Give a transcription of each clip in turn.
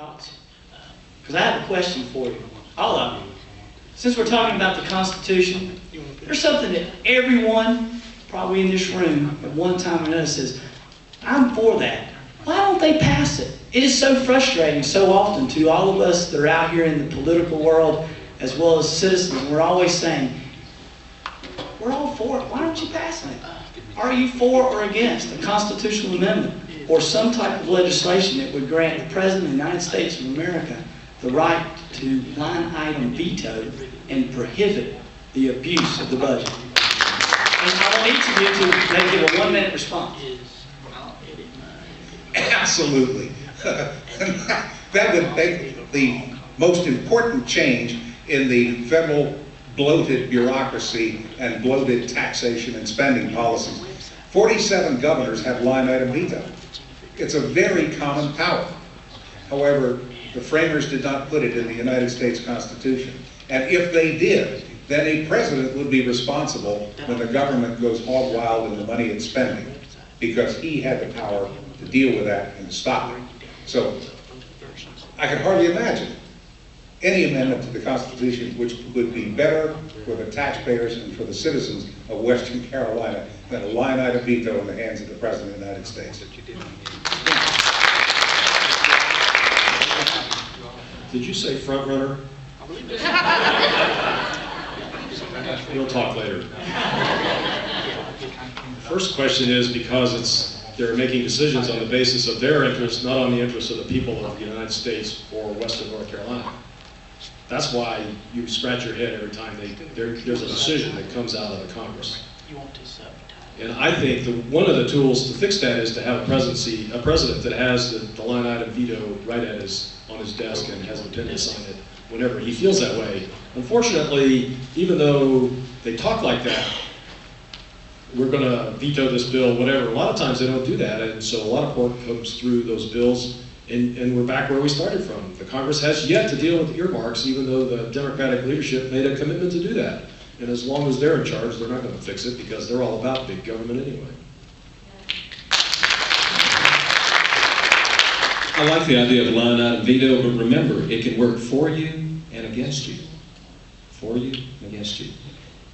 thoughts? Because I have a question for you, all of you. Since we're talking about the Constitution, there's something that everyone, probably in this room, at one time or another says, I'm for that. Why don't they pass it? It is so frustrating so often to all of us that are out here in the political world, as well as citizens. We're always saying, we're all for it. Why don't you pass it? Are you for or against a constitutional amendment or some type of legislation that would grant the President of the United States of America the right to line item veto and prohibit the abuse of the budget? And I want each of you to maybe give a 1-minute response. Absolutely. That would make the most important change in the federal bloated bureaucracy and bloated taxation and spending policies. 47 governors have line item veto. It's a very common power. However, the framers did not put it in the United States Constitution. And if they did, then a president would be responsible when the government goes hog wild in the money it's spending, because he had the power to deal with that and stop it. So I can hardly imagine any amendment to the Constitution which would be better for the taxpayers and for the citizens of Western Carolina than a line item veto in the hands of the President of the United States. Did you say front runner? We'll talk later. First question is because they're making decisions on the basis of their interests, not on the interests of the people of the United States or Western North Carolina. That's why you scratch your head every time there's a decision that comes out of the Congress. And I think one of the tools to fix that is to have a president that has the line item veto right on his desk and has a pen to sign it whenever he feels that way. Unfortunately, even though they talk like that, we're going to veto this bill, whatever. A lot of times they don't do that, and so a lot of pork comes through those bills, and we're back where we started from. The Congress has yet to deal with earmarks, even though the Democratic leadership made a commitment to do that. And as long as they're in charge, they're not going to fix it because they're all about big government anyway. I like the idea of a line item veto, but remember, it can work for you and against you. For you and against you.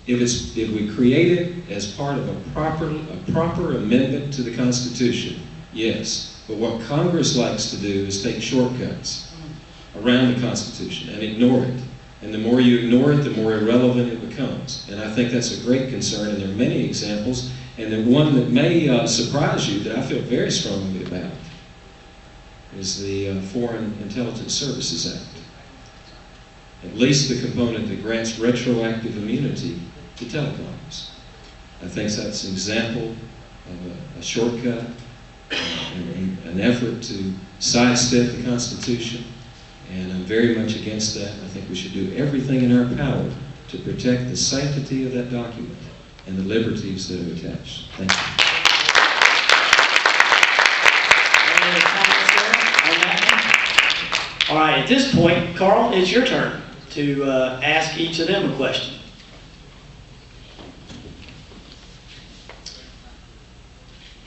If we create it as part of a proper amendment to the Constitution, yes. But what Congress likes to do is take shortcuts around the Constitution and ignore it. And the more you ignore it, the more irrelevant it becomes. And I think that's a great concern, and there are many examples. And the one that may surprise you that I feel very strongly about is the Foreign Intelligence Services Act. At least the component that grants retroactive immunity to telecoms. I think that's an example of a shortcut, an effort to sidestep the Constitution, and I'm very much against that. I think we should do everything in our power to protect the sanctity of that document and the liberties that are attached. Thank you. All right, at this point, Carl, it's your turn to ask each of them a question.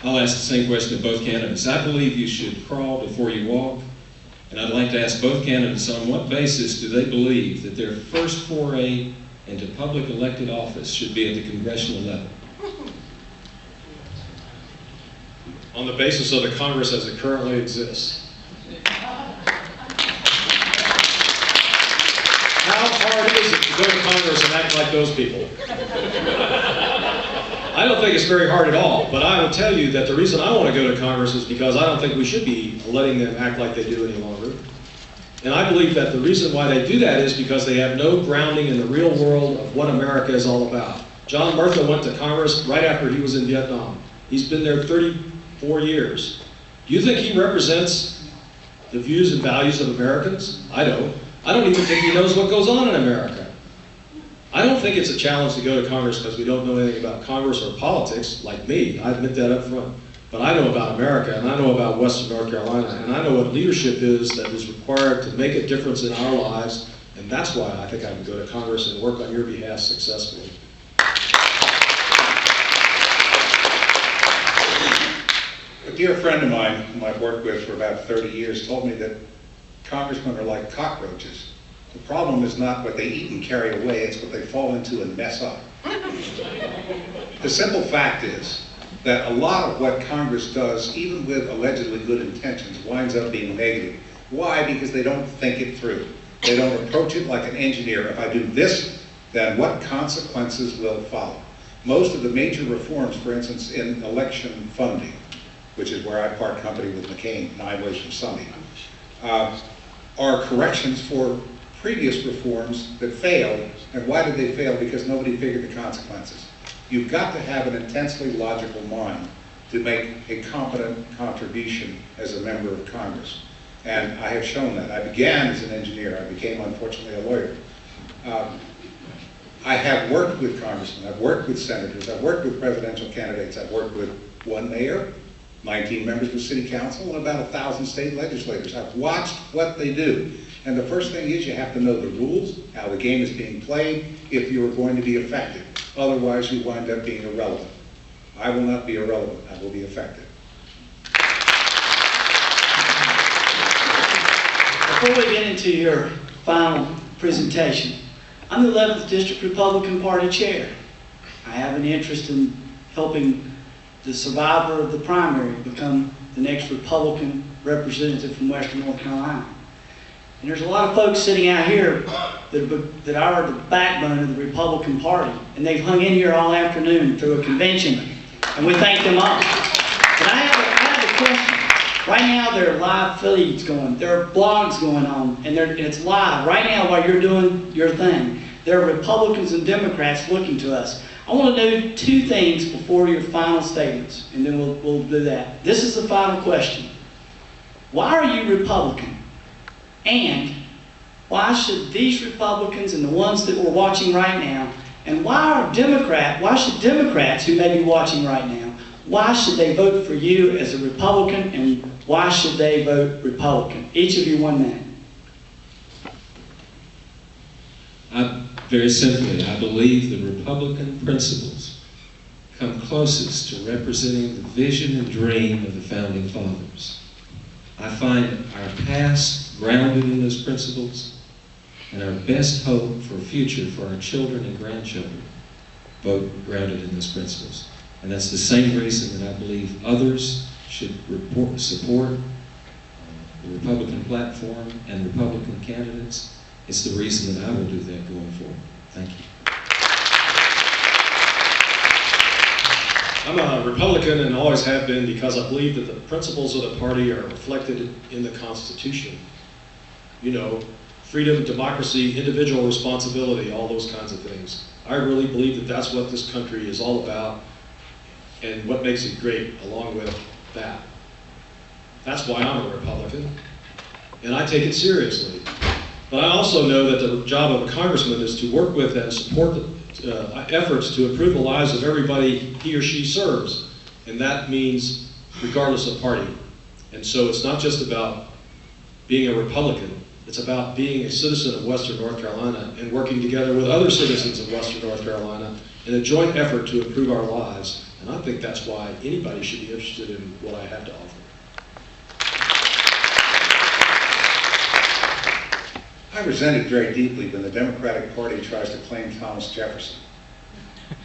I'll ask the same question of both candidates. I believe you should crawl before you walk, and I'd like to ask both candidates on what basis do they believe that their first foray into public elected office should be at the congressional level? On the basis of the Congress as it currently exists. How hard is it to go to Congress and act like those people? I don't think it's very hard at all, but I will tell you that the reason I want to go to Congress is because I don't think we should be letting them act like they do any longer. And I believe that the reason why they do that is because they have no grounding in the real world of what America is all about. John Murtha went to Congress right after he was in Vietnam. He's been there 34 years. Do you think he represents the views and values of Americans? I don't. I don't even think he knows what goes on in America. I don't think it's a challenge to go to Congress because we don't know anything about Congress or politics, like me. I admit that up front. But I know about America, and I know about Western North Carolina, and I know what leadership is that is required to make a difference in our lives, and that's why I think I can go to Congress and work on your behalf successfully. A dear friend of mine, whom I've worked with for about 30 years, told me that congressmen are like cockroaches. The problem is not what they eat and carry away, it's what they fall into and mess up. The simple fact is that a lot of what Congress does, even with allegedly good intentions, winds up being negative. Why? Because they don't think it through. They don't approach it like an engineer. If I do this, then what consequences will follow? Most of the major reforms, for instance, in election funding, which is where I part company with McCain, 9 ways from Sunday, are corrections for previous reforms that failed. And why did they fail? Because nobody figured the consequences. You've got to have an intensely logical mind to make a competent contribution as a member of Congress. And I have shown that. I began as an engineer. I became, unfortunately, a lawyer. I have worked with congressmen. I've worked with senators. I've worked with presidential candidates. I've worked with 1 mayor, 19 members of the city council, and about 1,000 state legislators. I've watched what they do. And the first thing is you have to know the rules, how the game is being played, if you are going to be effective. Otherwise, you wind up being irrelevant. I will not be irrelevant. I will be effective. Before we get into your final presentation, I'm the 11th District Republican Party Chair. I have an interest in helping the survivor of the primary become the next Republican representative from Western North Carolina. And there's a lot of folks sitting out here that are the backbone of the Republican Party, and they've hung in here all afternoon through a convention, and we thank them all. But I have a question. Right now there are live feeds going, there are blogs going on, and it's live. Right now while you're doing your thing, there are Republicans and Democrats looking to us. I want to do 2 things before your final statements, and then we'll do that. This is the final question. Why are you Republican? And why should these Republicans and the ones that we're watching right now, and why should Democrats who may be watching right now, why should they vote for you as a Republican, and why should they vote Republican? Each of you 1 minute. Very simply, I believe the Republican principles come closest to representing the vision and dream of the Founding Fathers. I find our past grounded in those principles, and our best hope for a future for our children and grandchildren both grounded in those principles. And that's the same reason that I believe others should support the Republican platform and Republican candidates. It's the reason that I will do that going forward. Thank you. I'm a Republican and always have been because I believe that the principles of the party are reflected in the Constitution. You know, freedom, democracy, individual responsibility, all those kinds of things. I really believe that that's what this country is all about and what makes it great along with that. That's why I'm a Republican, and I take it seriously. But I also know that the job of a congressman is to work with and support the efforts to improve the lives of everybody he or she serves. And that means regardless of party. And so it's not just about being a Republican. It's about being a citizen of Western North Carolina and working together with other citizens of Western North Carolina in a joint effort to improve our lives. And I think that's why anybody should be interested in what I have to offer. I resent it very deeply when the Democratic Party tries to claim Thomas Jefferson.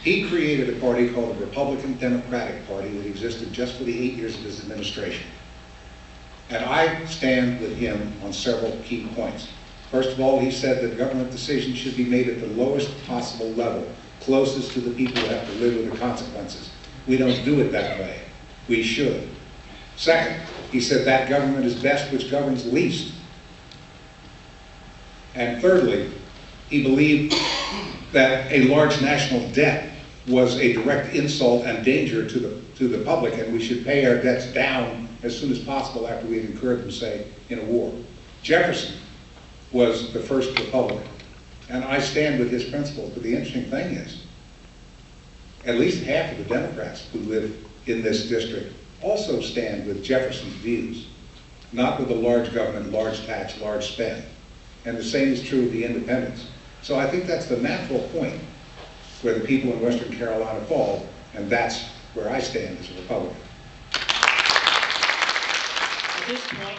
He created a party called the Republican Democratic Party that existed just for the 8 years of his administration. And I stand with him on several key points. First of all, he said that government decisions should be made at the lowest possible level, closest to the people who have to live with the consequences. We don't do it that way. We should. Second, he said that government is best which governs least. And thirdly, he believed that a large national debt was a direct insult and danger to the public, and we should pay our debts down as soon as possible after we've incurred them, say, in a war. Jefferson was the first Republican, and I stand with his principles. But the interesting thing is, at least half of the Democrats who live in this district also stand with Jefferson's views, not with the large government, large tax, large spend. And the same is true of the independents. So I think that's the natural point where the people in Western Carolina fall, and that's where I stand as a Republican. At this point,